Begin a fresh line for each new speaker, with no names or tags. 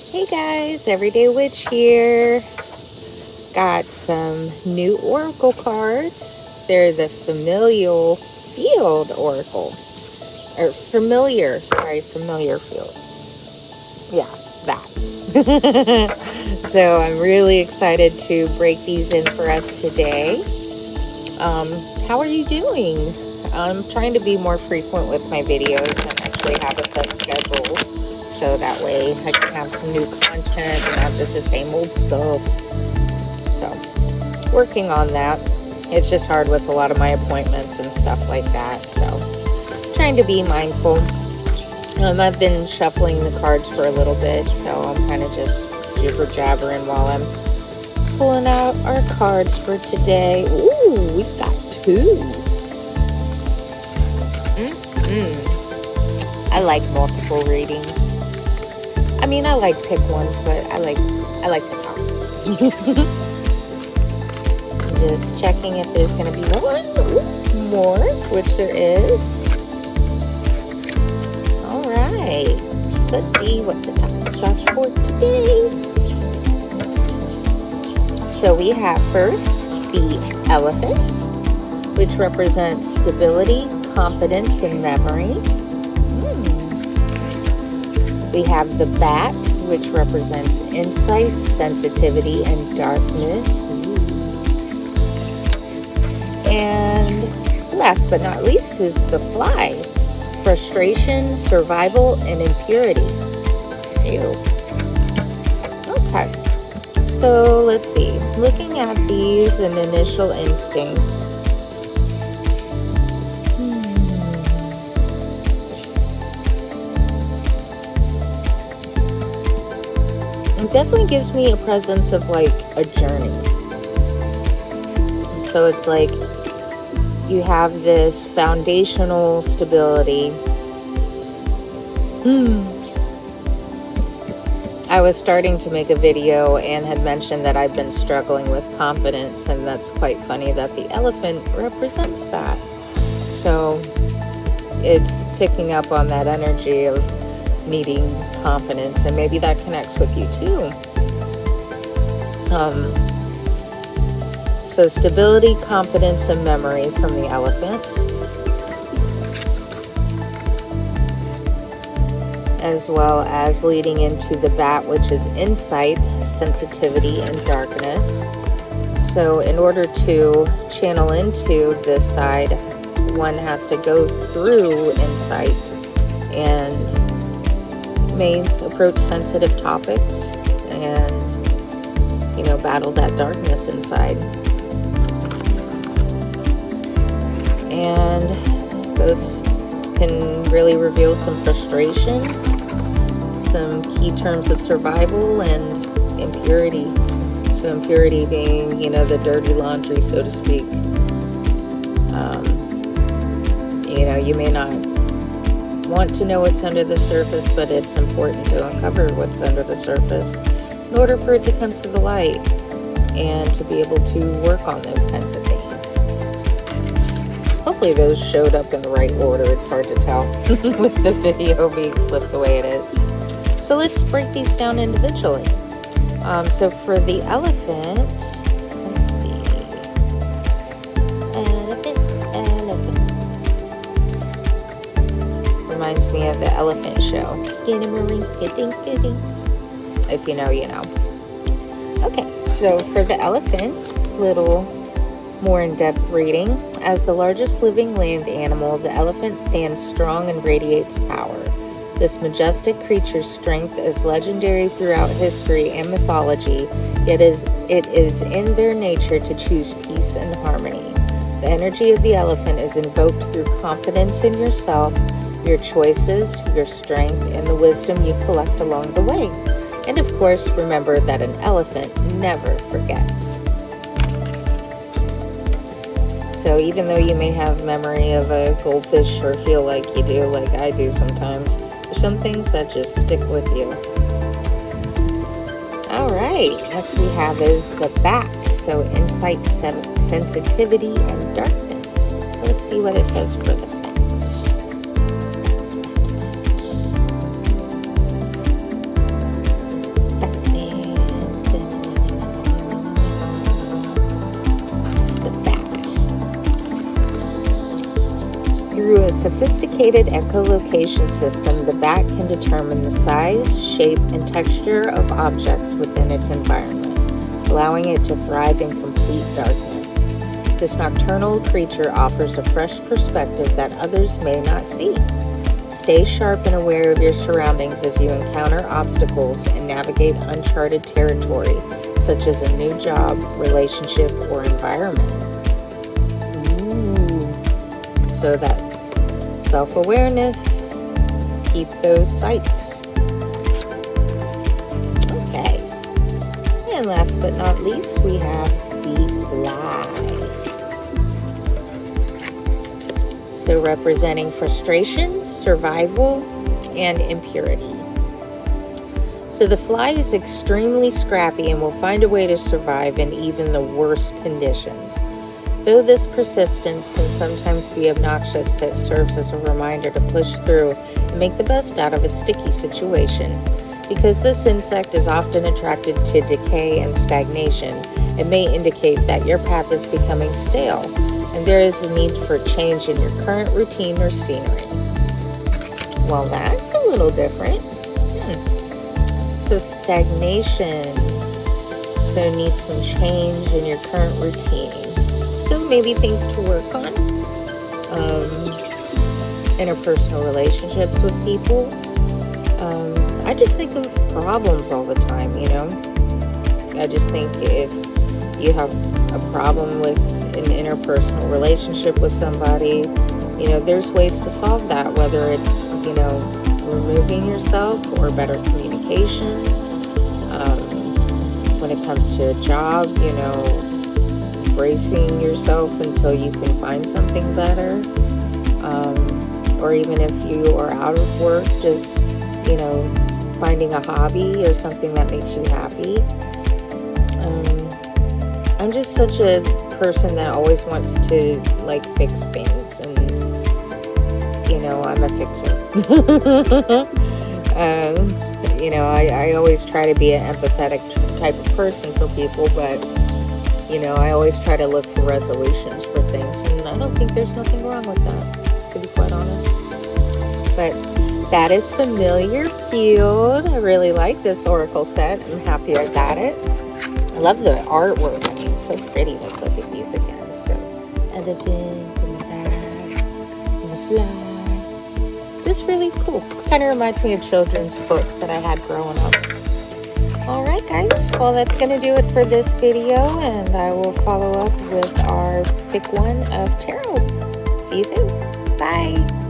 Hey guys, Everyday Witch here. Got some new oracle cards. They're the familial field oracle. Or familiar field. Yeah, that. So I'm really excited to break these in for us today. How are you doing? I'm trying to be more frequent with my videos and actually have a set schedule. So that way I can have some new content and not just the same old stuff. So, working on that. It's just hard with a lot of my appointments and stuff like that. So, trying to be mindful. I've been shuffling the cards for a little bit, so I'm kind of just jibber-jabbering while I'm pulling out our cards for today. Ooh, we've got two. I like multiple readings. I mean, I like pick ones, but I like to talk. Just checking if there's going to be one more, which there is. All right. Let's see what the topics are for today. So we have first the elephant, which represents stability, confidence, and memory. We have the bat, which represents insight, sensitivity, and darkness. And last but not least is the fly, frustration, survival, and impurity. Ew. Okay. So let's see. Looking at these and initial instincts. It definitely gives me a presence of like a journey. So it's like you have this foundational stability. I was starting to make a video and had mentioned that I've been struggling with confidence, and that's quite funny that the elephant represents that. So it's picking up on that energy of needing confidence, and maybe that connects with you too. So stability, confidence, and memory from the elephant, as well as leading into the bat, which is insight, sensitivity, and darkness. So in order to channel into this side, one has to go through insight and may approach sensitive topics and, battle that darkness inside. And those can really reveal some frustrations, some key terms of survival, and impurity. So impurity being, the dirty laundry, so to speak. You may not want to know what's under the surface, but it's important to uncover what's under the surface in order for it to come to the light and to be able to work on those kinds of things. Hopefully those showed up in the right order. It's hard to tell with the video being flipped the way it is. So let's break these down individually. So for the elephant, let's see. Elephant. Reminds me of the elephant show. Skinnamarink-a-dink-a-dink. If you know, you know. Okay, so for the elephant, little more in-depth reading. As the largest living land animal, the elephant stands strong and radiates power. This majestic creature's strength is legendary throughout history and mythology, yet it is in their nature to choose peace and harmony. The energy of the elephant is invoked through confidence in yourself, your choices, your strength, and the wisdom you collect along the way. And of course, remember that an elephant never forgets. So even though you may have memory of a goldfish or feel like you do, like I do sometimes, there's some things that just stick with you. All right, next we have is the bat. So insight, sensitivity, and darkness. So let's see what it says for the bat. sophisticated echolocation system, the bat can determine the size, shape, and texture of objects within its environment, allowing it to thrive in complete darkness. This nocturnal creature offers a fresh perspective that others may not see. Stay sharp and aware of your surroundings as you encounter obstacles and navigate uncharted territory, such as a new job, relationship, or environment. Ooh. So that self-awareness, keep those sights. Okay. And last but not least, we have the fly. So representing frustration, survival, and impurity. So the fly is extremely scrappy and will find a way to survive in even the worst conditions. Though this persistence can sometimes be obnoxious, it serves as a reminder to push through and make the best out of a sticky situation. Because this insect is often attracted to decay and stagnation, it may indicate that your path is becoming stale and there is a need for change in your current routine or scenery. Well, that's a little different. So stagnation, so need some change in your current routine. So maybe things to work on, interpersonal relationships with people. I just think of problems all the time, you know. I just think if you have a problem with an interpersonal relationship with somebody, you know, there's ways to solve that, whether it's, you know, removing yourself or better communication. When it comes to a job, you know, bracing yourself until you can find something better. Or even if you are out of work, just, you know, finding a hobby or something that makes you happy. I'm just such a person that always wants to, like, fix things, and, you know, I'm a fixer. You know, I always try to be an empathetic type of person for people, but, you know, I always try to look for resolutions for things, and I don't think there's nothing wrong with that, to be quite honest. But that is Familiar Field. I really like this oracle set. I'm happy I got it. I love the artwork. I mean, it's so pretty. Let's look at these again. So, elephant and the bat and the fly. This is really cool. Kind of reminds me of children's books that I had growing up. Alright guys, well that's going to do it for this video, and I will follow up with our pick one of tarot. See you soon. Bye.